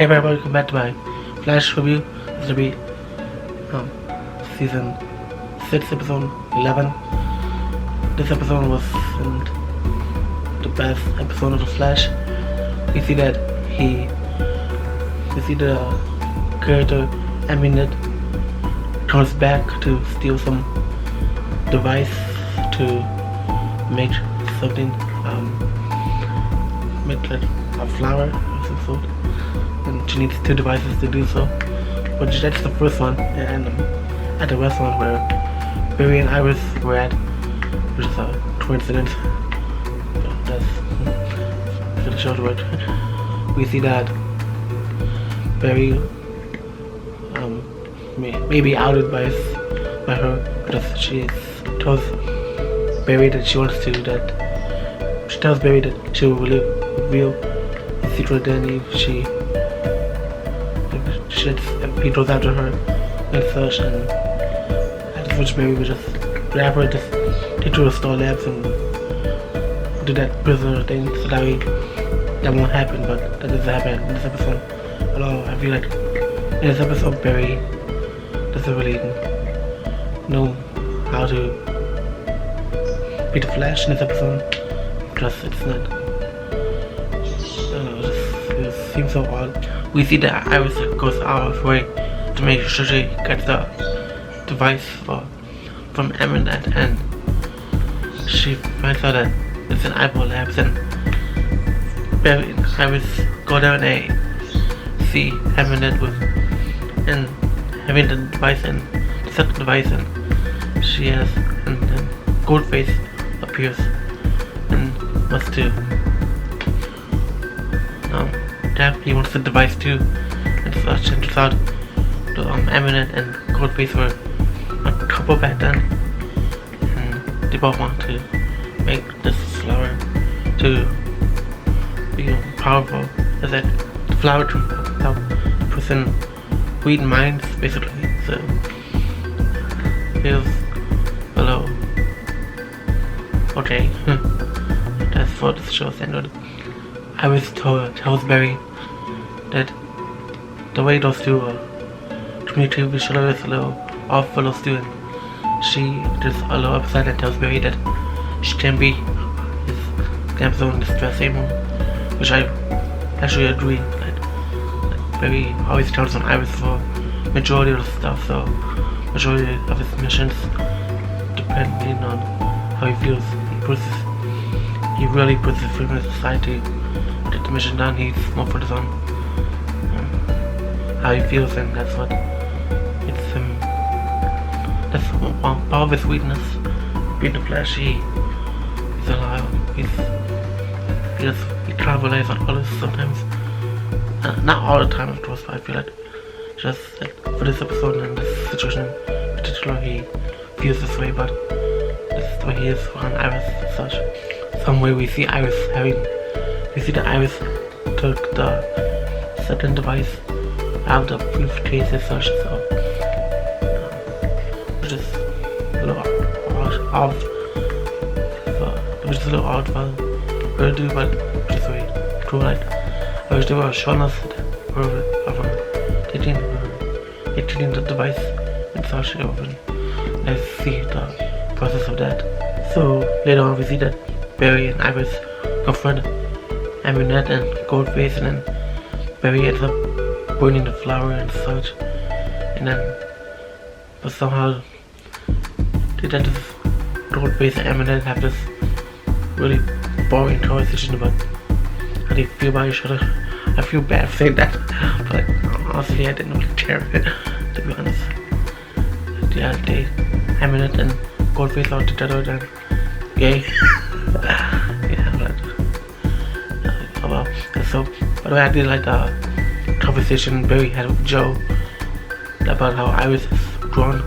Hey everybody, welcome back to my Flash review. This will be season 6, episode 11. This episode was the best episode of the Flash. We see that the character Amunet comes back to steal some device to make something, make like a flower of some sort. And she needs 2 devices to do so. But that's the first one, and at the restaurant where Barry and Iris were at, which is a coincidence. That's the short word. We see that Barry may be outed by her because she tells Barry that she wants to. She tells Barry that she will reveal the secret identity if he goes after her and such, and at which Barry would just grab her, just take her to store labs and do that prisoner thing, so that won't happen. But that doesn't happen in this episode at all. I feel like in this episode Barry doesn't really know how to be the Flash in this episode, because it's not, I don't know, it seems so odd. We see that Iris goes out of her way to make sure she gets the device from Amunet, and she finds out that it's an eyeball labs, and Barry and Iris go down and see Amunet and having the device and the second device, and she has, and then Goldface appears and wants to he wants the device too, and such, and turns out the Amunet and Goldface were a couple back then, and they both want to make this flower to be powerful, as that the flower to help a person read minds, basically. So feels a little okay. That's what the show ended. Iris tells Barry that the way those two communicate with each other is a little off for those two, and she is a little upset and tells Barry that she can't be his damsel in distress anymore, which I actually agree. Like Barry always counts on Iris for majority of the stuff, so majority of his missions depending on how he feels. He really puts his freedom in society. Get the mission done, he's more focused on how he feels, and that's what it's him. That's part of his weakness. Being the Flash, he's alive. He can't rely on others sometimes. Not all the time, of course, but I feel like just like for this episode and this situation in particular, he feels this way. But this is the way he is around Iris and such. Some way we see Iris that Iris took the second device out of the briefcase and such, so which is a little odd, which is a little odd for her to do, but which is very cool. Like I wish they were showing us her taking the device and such, and let's see the process of that. So later on we see that Barry and Iris confront Amunet and Goldface, and then Barry ends up burning the flower and such, and then but somehow they let this Goldface and Amunet have this really boring conversation about how they feel about each other. I feel bad saying that, but like, honestly I didn't really care, to be honest. Yeah, Amunet and Goldface are together, then gay. So, by the way, I did like the conversation Barry had with Joe about how Iris is drawn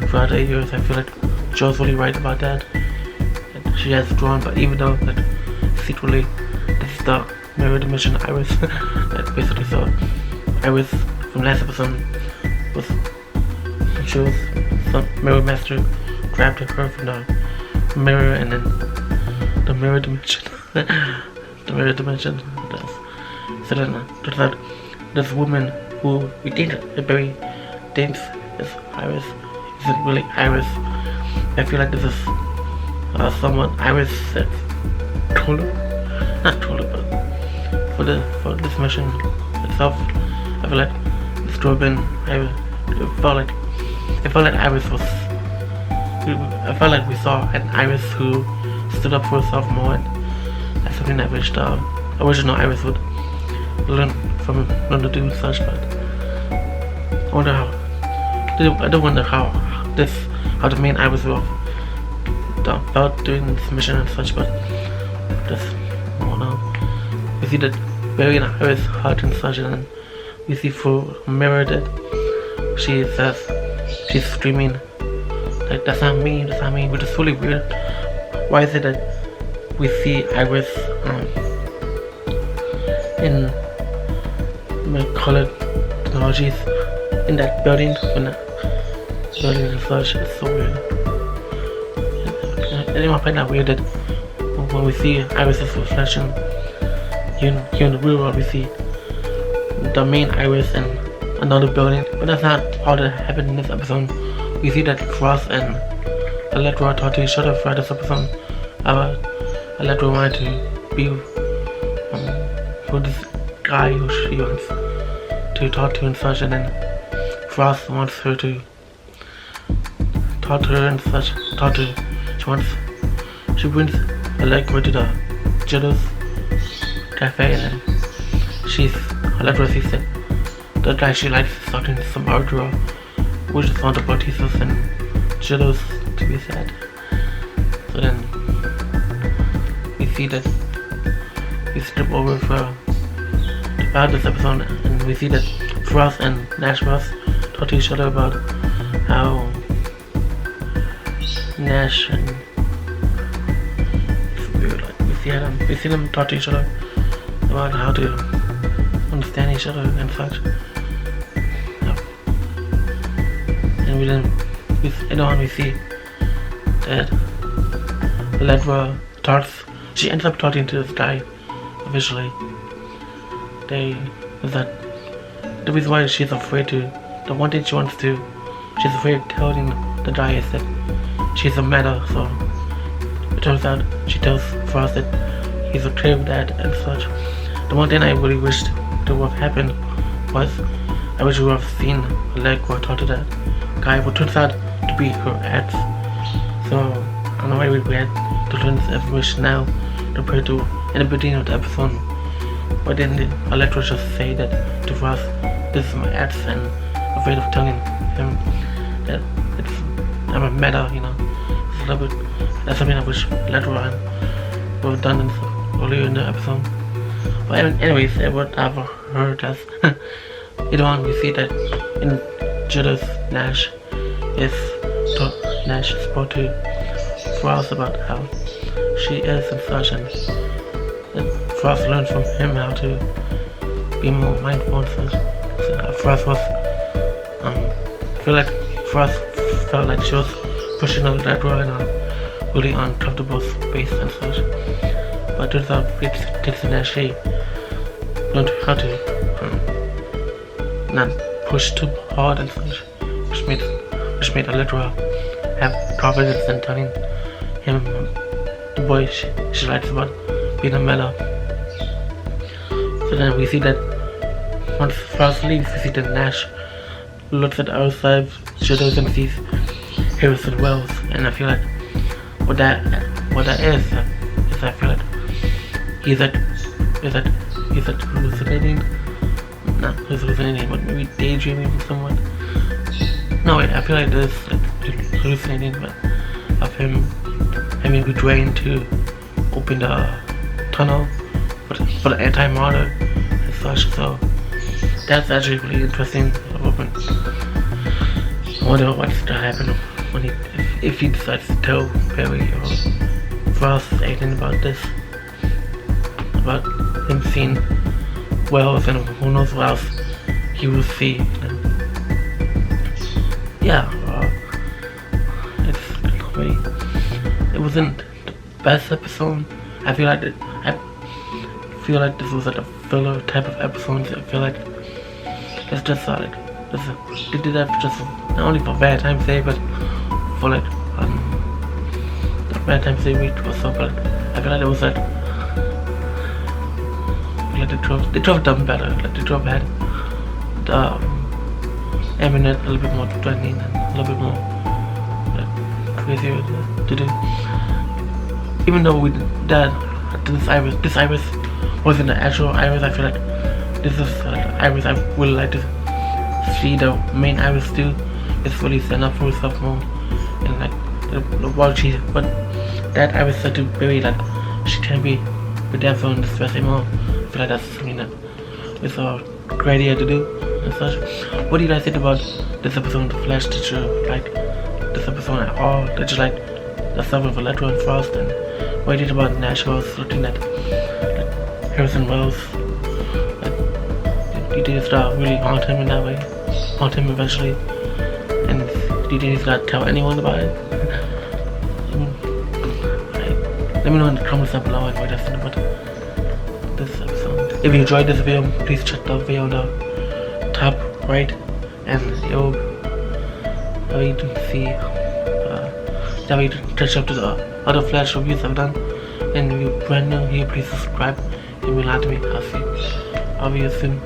throughout the years. I feel like Joe's really right about that. And she has drawn, but even though like secretly this is the mirror dimension Iris, that basically, so Iris from last episode she was some mirror master grabbed her from the mirror, and then the mirror dimension. The mirror dimension does. So then this woman who we think very thinks is Iris isn't really Iris. I feel like this is someone Iris said told her, not told her, but for this mission itself, I feel like this could have been it felt like Iris was. I felt like we saw an Iris who stood up for herself more, and that's something I wished original Iris would learn to do such. But I wonder how. I do wonder how the main Iris will about doing this mission and such. But just I don't know. We see that very Iris heart and such, and then we see through a mirror that she says she's screaming like that's not me, which is really weird. Why is it that we see Iris in colored technologies in that building when the building and such? It's so weird. Anyone find that weird that when we see Iris's reflection here in the real world, we see the main Iris in another building? But that's not all that happened in this episode. We see that Frost and Allegra talk to each other throughout this episode. Allegra wanted to be with this guy who she wants to talk to and such, and then Frost wants her to talk to her and such. She brings Allegra to the Jealous Cafe, and then Allegra sees that the guy she likes is talking to some other girl, which is found about Jesus and Jealous to be sad. So then we see that we skip over about this episode, and we see that Frost and Nash Frost talk to each other about how Nash and it's weird, like we see them talk to each other about how to understand each other and such. And we see that Allegra she ends up talking to this guy officially. The reason why she's afraid the one thing she's afraid of telling the guy is that she's a meta, so it turns out she tells Frost that he's okay with that and such. The one thing I really wished that would have happened was I wish we would have seen Allegra talk to that guy who turns out to be her ex. So I don't know why we had to learn this information now compared to in the beginning of the episode. But then Allegra just say that to Frost, this is my ex, and afraid of telling him that I'm a meta, you know. It's a little bit, that's something I wish Allegra would have done earlier in the episode. But anyways, what I've heard as later on we see that in Jealous Nash spoke to Frost about how she is and such, and Frost learned from him how to be more mindful and such. So Frost was Frost felt like she was pushing Allegra in a really uncomfortable space and such. But turns out it's Nash learned how to not push too hard and such, which made Allegra have confidence in telling him the boy she likes about being a mela. So then we see that once Frost leaves, we see that Nash looks at our side, shadows, and sees Harrison Wells, and I feel like what that is I feel like he's hallucinating. Not hallucinating, but maybe daydreaming somewhat. No, wait, I feel like this hallucinating, but of him having been trained to open the tunnel for the anti-martyr and such. So that's actually really interesting. I wonder what's gonna happen when if he decides to tell Barry or Frost anything about this, about him seeing Wells, and who knows what else he will see. And yeah, it wasn't the best episode. I feel like this was like a filler type of episode. I feel like it's just like they did that just not only for Valentine's Day, but for like the Valentine's Day week or so. But I feel like it was like the 12 done better. Like the 12 had the Amunet a little bit more threatening and a little bit more like crazier to do. Even though we did that, this iris wasn't the actual iris. I feel like this is the iris I would like to see the main iris do. It's really stand up for itself more, and like the world she, but that iris said to very like she can be with that zone distressing more. I feel like that's something that is a great idea to do and such. What do you guys think about this episode of The Flash? Did you like this episode at all? Did you like the stuff with Allegra and Frost? And what do you think about Nashville's looking at like Harrison Wells? Like, you did start really haunt him in that way, haunt him eventually, and you didn't not tell anyone about it. Let me know in the comments down below and what you think about this episode. If you enjoyed this video, please check the video on the top right, and you'll you can see that way to catch up to the other Flash reviews I've done. And if you're brand new here, please subscribe. It will mean a lot to me. I'll see you soon.